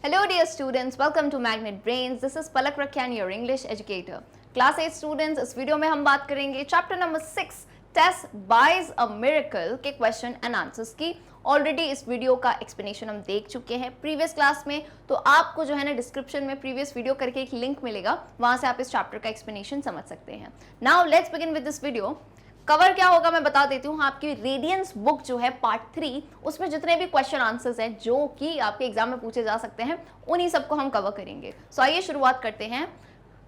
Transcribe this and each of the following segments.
Hello dear students, welcome to Magnet Brains. This is Palak Rakhian, your English educator. Class 8 students, इस video में हम बात करेंगे chapter number 6 Tess buys a miracle के question and answers की। Already इस video का explanation हम देख चुके हैं प्रीवियस क्लास में, तो आपको जो है ना डिस्क्रिप्शन में प्रीवियस वीडियो करके एक लिंक मिलेगा, वहां से आप इस चैप्टर का एक्सप्लेनेशन समझ सकते हैं। Now let's begin with this video. Cover क्या होगा मैं बता देती हूँ। आपकी रेडियंस बुक जो है पार्ट 3, उसमें जितने भी क्वेश्चन आंसर्स हैं जो कि आपके एग्जाम में पूछे जा सकते हैं, उन्हीं सबको हम कवर करेंगे। सो आइए शुरुआत करते हैं।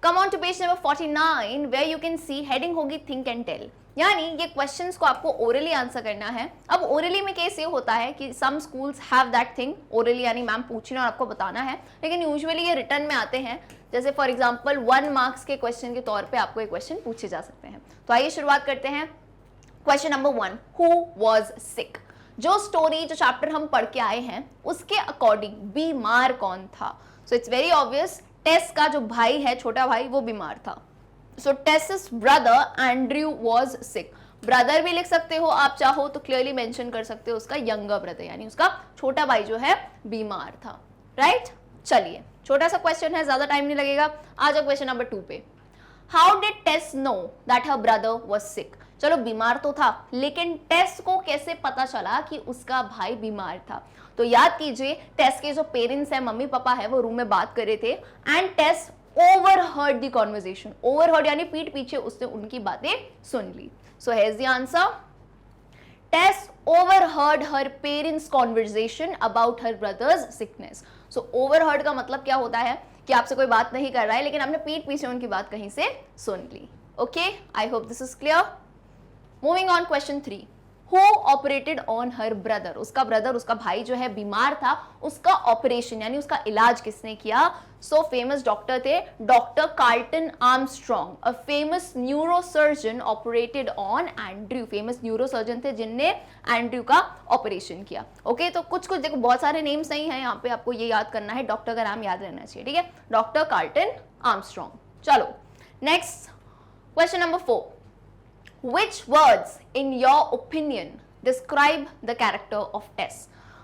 Come on to page number 49 where you can see heading होगी थिंक एंड टेल, यानी ये क्वेश्चंस को आपको ओरली आंसर करना है। अब ओरली में केस ये होता है कि some schools have that thing orally, यानी मैम पूछना और आपको बताना है, लेकिन यूजुअली ये रिटर्न में आते हैं। जैसे फॉर एग्जांपल 1 मार्क्स के क्वेश्चन के तौर पे आपको ये क्वेश्चन पूछे जा सकते हैं। तो आइए शुरुआत करते हैं। Question number 1, who was sick. जो स्टोरी जो चैप्टर हम पढ़ के आए हैं उसके अकॉर्डिंग बीमार कौन था? So it's very obvious, Tess का जो भाई है, छोटा भाई, वो बीमार था। So Tess's brother Andrew was sick. Brother भी लिख सकते हो आप, चाहो तो क्लियरली मेंशन कर सकते हो उसका यंगर ब्रदर, यानी उसका छोटा भाई जो है बीमार था। राइट, चलिए छोटा सा क्वेश्चन है, ज्यादा टाइम नहीं लगेगा। आ जाओ क्वेश्चन नंबर 2 पे। How did Tess know that her brother was sick? चलो बीमार तो था, लेकिन टेस को कैसे पता चला कि उसका भाई बीमार था? तो याद कीजिए, टेस के जो पेरेंट्स है, मम्मी पापा है, वो रूम में बात कर रहे थे and Tess overheard the conversation. Overheard यानी पीठ पीछे उसने उनकी बातें सुन ली। So here is the answer, Tess overheard her parents conversation about her brothers sickness. So overheard का मतलब क्या होता है कि आपसे कोई बात नहीं कर रहा है, लेकिन आपने पीठ पीछे उनकी बात कहीं से सुन ली। Okay, I hope this is clear. Moving on, question 3, Who operated on her brother? उसका ब्रदर, उसका भाई जो है बीमार था, उसका ऑपरेशन यानी उसका इलाज किसने किया? सो फेमस डॉक्टर थे doctor Carlton Armstrong, a famous neurosurgeon operated on Andrew. Famous neurosurgeon थे जिनने एंड्रयू का ऑपरेशन किया। ओके, तो कुछ कुछ देखो, बहुत सारे नेम्स नहीं है यहाँ पे, आपको ये याद करना है, डॉक्टर का नाम याद रहना चाहिए। ठीक है, डॉक्टर कार्ल्टन आर्मस्ट्रॉन्ग। चलो next, question number 4, Which words, in your opinion, describe the character of Tess?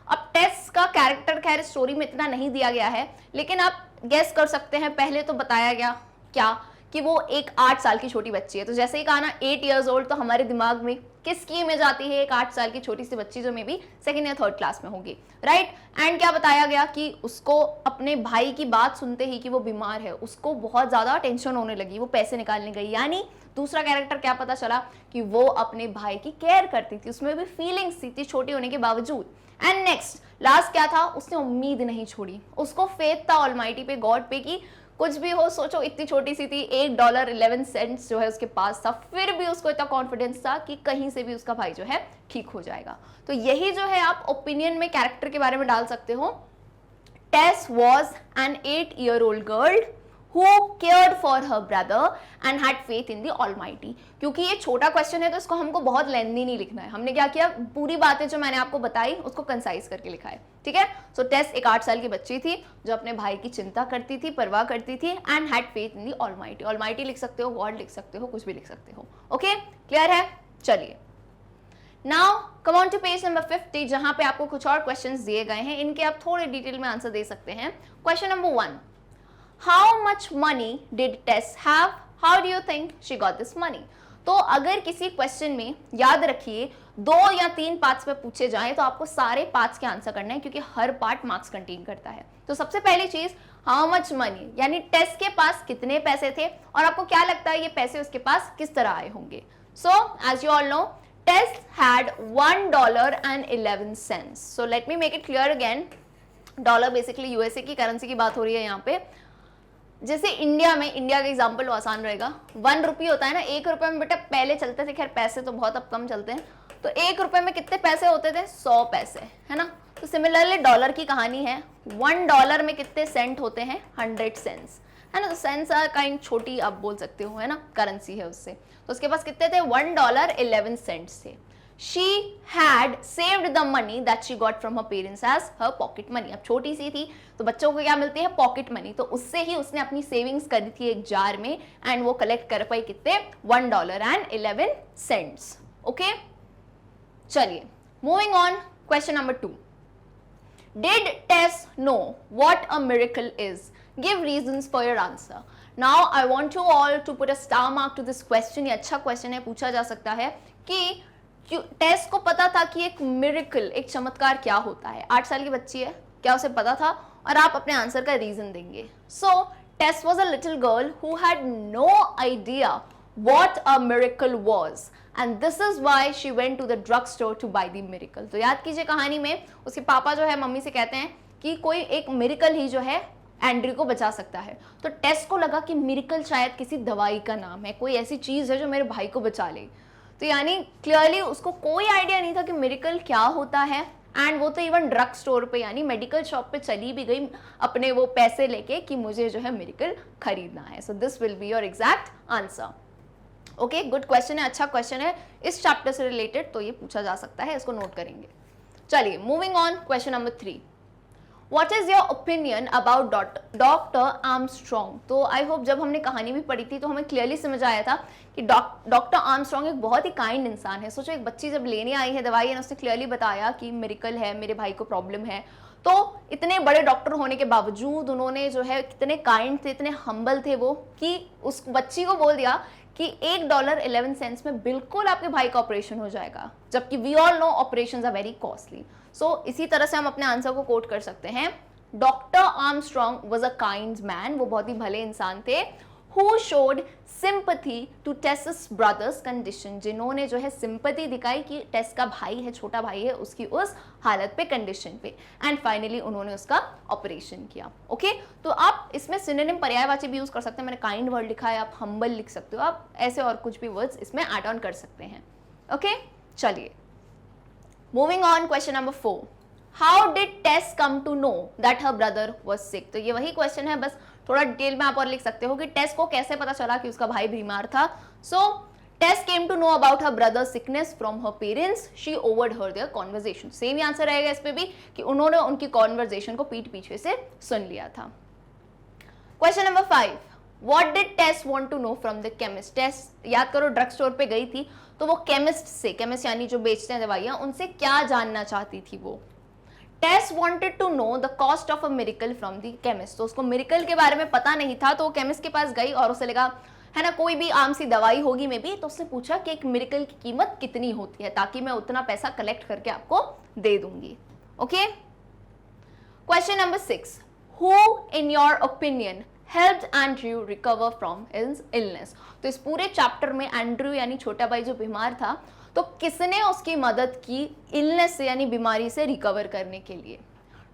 अब टेस का कैरेक्टर खैर स्टोरी में इतना नहीं दिया गया है, लेकिन आप गेस कर सकते हैं। पहले तो बताया गया क्या कि वो एक 8 साल की छोटी बच्ची है। तो जैसे ही कहा ना 8 years old, तो हमारे दिमाग में किसकी इमेज आती है? एक 8 साल की छोटी सी बच्ची जो में भी 2nd या 3rd क्लास में होगी। राइट, एंड क्या बताया गया कि उसको अपने भाई की बात सुनते ही कि वो बीमार है, उसको बहुत ज्यादा टेंशन होने लगी, वो पैसे निकालने गई। यानी दूसरा कैरेक्टर क्या पता चला कि वो अपने भाई की केयर करती थी, उसमें भी फीलिंग्स थी छोटी होने के बावजूद। एंड नेक्स्ट लास्ट क्या था? उसने उम्मीद नहीं छोड़ी, उसको फेथ था ऑलमाइटी पे, गॉड पे, कि कुछ भी हो, सोचो इतनी छोटी सी थी, $1.11 जो है उसके पास था, फिर भी उसको इतना कॉन्फिडेंस था कि कहीं से भी उसका भाई जो है ठीक हो जाएगा। तो यही जो है आप ओपिनियन में कैरेक्टर के बारे में डाल सकते हो। Tess was an 8-year-old girl who cared for her brother and had faith in the Almighty। क्योंकि ये छोटा क्वेश्चन है तो इसको हमको बहुत लेंथी नहीं लिखना है। हमने क्या किया, पूरी बातें जो मैंने आपको बताई उसको कंसाइज करके लिखा है। ठीक है, सो टेस एक 8 साल की बच्ची थी जो अपने भाई की चिंता करती थी, परवाह करती थी, and had faith in the almighty. Almighty लिख सकते हो, गॉड लिख सकते हो, कुछ भी लिख सकते हो। ओके, क्लियर है? चलिए now come on to page number 50, जहां पे आपको कुछ और क्वेश्चंस दिए गए हैं, इनके आप थोड़े डिटेल में आंसर दे सकते हैं। Question number 1, How much money did Tess have? How do you think she got this money? तो अगर किसी क्वेश्चन में याद रखिए 2 या 3 पार्ट्स में पूछे जाएं तो आपको सारे पार्ट्स के आंसर करना है, क्योंकि हर पार्ट मार्क्स कंटेन करता है। तो सबसे पहली चीज, हाउ मच मनी, यानी टेस के पास कितने पैसे थे और आपको क्या लगता है ये पैसे उसके पास किस तरह आए होंगे? So as you all know, Tess had $1.11। So let me make it clear again. Dollar basically USA की करेंसी की बात हो रही है यहाँ पे। जैसे इंडिया में, इंडिया का एग्जाम्पल आसान रहेगा, 1 रुपये होता है ना, 1 रुपये में बेटा पहले चलते थे, खैर पैसे तो बहुत अब कम चलते हैं, तो 1 रुपये में कितने पैसे होते थे? 100 पैसे, है ना। तो सिमिलरली डॉलर की कहानी है, $1 में कितने सेंट होते हैं? 100 सेंट्स, है ना। तो सेंट्स आर काइंड छोटी आप बोल सकते हो, है ना, करेंसी है उससे। तो उसके पास कितने थे? $1.11 थे। She had saved the money that she got from her parents as her pocket money। अब छोटी सी थी तो बच्चों को क्या मिलती है? Pocket money. तो उससे ही उसने अपनी सेविंग्स करी थी एक जार में, एंड वो कलेक्ट कर पाई कितने? $1.11। ओके, चलिए moving on, question number 2, Did Tess know what a miracle is? Give reasons for your answer. Now I want you all to put a star mark to this question. ये अच्छा question है, पूछा जा सकता है कि टेस को पता था कि एक मिरेकल, एक चमत्कार क्या होता है. 8 साल की बच्ची है, क्या उसे पता था? और आप अपने आंसर का रीजन देंगे. So Tess was a little girl who had no idea what a miracle was and this is why she went to the drug store to buy the miracle. तो याद कीजिए, कहानी में उसके पापा जो है मम्मी से कहते हैं कि कोई एक मिरेकल ही जो है एंड्रयू को बचा सकता है. तो टेस को लगा कि मिरेकल शायद किसी दवाई का नाम है, कोई ऐसी चीज है जो मेरे भाई को बचा ले. तो यानी क्लियरली उसको कोई आइडिया नहीं था कि मिरेकल क्या होता है. एंड वो तो इवन ड्रग स्टोर पे यानी मेडिकल शॉप पे चली भी गई अपने वो पैसे लेके कि मुझे जो है मिरेकल खरीदना है. So this will be your exact answer. Okay, good question है, अच्छा क्वेश्चन है, इस चैप्टर से रिलेटेड, तो ये पूछा जा सकता है, इसको नोट करेंगे. चलिए moving on, question number 3. What is your opinion about doctor Armstrong? तो आई होप जब हमने कहानी भी पढ़ी थी तो हमें क्लियरली समझ आया था कि डॉक्टर आर्मस्ट्रॉन्ग एक बहुत ही काइंड इंसान है. सोचो, एक बच्ची जब लेने आई है दवाई और उसने क्लियरली बताया कि मिरेकल है, मेरे भाई को प्रॉब्लम है, तो इतने बड़े डॉक्टर होने के बावजूद उन्होंने जो है कितने काइंड थे, इतने हम्बल थे वो, कि उस बच्ची को बोल दिया कि $1.11 में बिल्कुल आपके भाई का ऑपरेशन हो जाएगा, जबकि we all know operations are very costly. So इसी तरह से हम अपने आंसर को कोट कर सकते हैं. Doctor Armstrong was a kind man, वो बहुत ही भले इंसान थे. Who showed sympathy to Tess's brother's condition, जिन्होंने जो है सिंपैथी दिखाई कि टेस का भाई है, छोटा भाई है, उसकी उस हालत पे, कंडीशन पे. एंड फाइनली उन्होंने उसका ऑपरेशन किया. ओके, तो आप इसमें सिनोनिम पर्यायवाची भी यूज कर सकते हैं. मैंने काइंड वर्ड लिखा है, आप हम्बल लिख सकते हो, आप ऐसे और कुछ भी वर्ड्स इसमें ऐड ऑन कर सकते हैं. ओके, चलिए moving on, question number 4. How did Tess come to know that her brother was sick? तो ये वही क्वेश्चन है, बस थोड़ा डिटेल में आप और लिख सकते हो कि टेस को कैसे पता चला कि उसका भाई बीमार था. So Tess came to know about her brothers sickness from her parents. She overheard their conversation. Same ही आंसर रहेगा इस पे भी कि उन्होंने उनकी कॉन्वर्सेशन को पीठ पीछे से सुन लिया था. Question number 5. What did Tess want to know from the chemist? टेस याद करो ड्रग स्टोर पे गई थी, तो वो केमिस्ट से, केमिस्ट यानी जो बेचते हैं दवाइयां, उनसे क्या जानना चाहती थी वो? टेस wanted to know the cost of a miracle from the chemist. तो उसको मिरेकल के बारे में पता नहीं था, तो वो केमिस्ट के पास गई और उसे लगा है ना कोई भी आम सी दवाई होगी में भी, तो उसने पूछा कि एक मिरेकल की कीमत कितनी होती है, ताकि मैं उतना पैसा कलेक्ट करके आपको दे दूंगी. Okay, question number 6. Who in your opinion helped Andrew recover from his illness? तो इस पूरे चैप्टर में एंड्रयू यानी छोटा भाई जो बीमार था, तो किसने उसकी मदद की इलनेस से यानी बीमारी से रिकवर करने के लिए?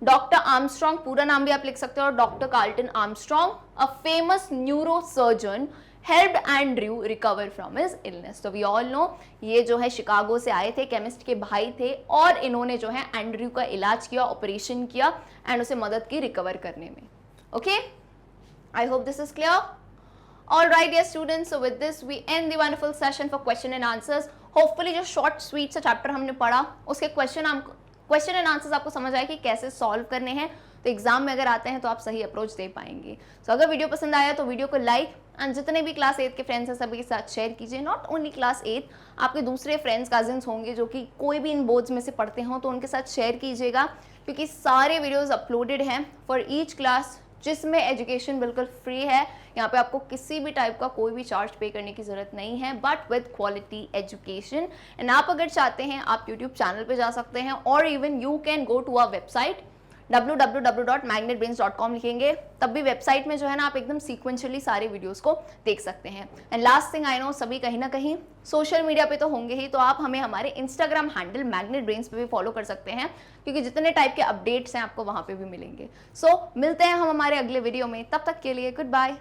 डॉक्टर आर्मस्ट्रॉन्ग, पूरा नाम भी आप लिख सकते हो, doctor Carlton Armstrong, a famous neurosurgeon, helped Andrew recover from his illness. तो वी ऑल नो ये जो है शिकागो से आए थे, केमिस्ट के भाई थे, और इन्होंने जो है एंड्रयू का इलाज किया, ऑपरेशन किया एंड उसे मदद की रिकवर करने में. Okay, I hope this is clear. All right, dear students. So with this, we end the wonderful session for question and answers. Hopefully, जो short sweet सा chapter हमने पढ़ा, उसके question and answers आपको समझ आए कि कैसे solve करने हैं. तो एग्जाम में अगर आते हैं तो आप सही अप्रोच दे पाएंगे. So अगर वीडियो पसंद आया तो वीडियो को लाइक एंड जितने भी क्लास 8 के फ्रेंड्स हैं सभी के साथ शेयर कीजिए. नॉट ओनली क्लास 8, आपके दूसरे फ्रेंड्स कजिन्स होंगे जो कि कोई भी इन बोर्ड्स में से पढ़ते हों, तो उनके साथ शेयर कीजिएगा, क्योंकि सारे वीडियोज अपलोडेड हैं फॉर ईच क्लास, जिसमें एजुकेशन बिल्कुल फ्री है. यहाँ पे आपको किसी भी टाइप का कोई भी चार्ज पे करने की जरूरत नहीं है, but with quality education. And आप अगर चाहते हैं आप यूट्यूब चैनल पे जा सकते हैं, और even you can go to our website www.magnetbrains.com लिखेंगे, तब भी वेबसाइट में जो है ना आप एकदम सीक्वेंशियली सारे वीडियोस को देख सकते हैं. And last thing, I know सभी कहीं ना कहीं सोशल मीडिया पे तो होंगे ही, तो आप हमें हमारे इंस्टाग्राम हैंडल मैग्नेट ब्रेन्स पे भी फॉलो कर सकते हैं, क्योंकि जितने टाइप के अपडेट्स हैं आपको वहां पे भी मिलेंगे. सो मिलते हैं हम हमारे अगले वीडियो में, तब तक के लिए गुड बाय.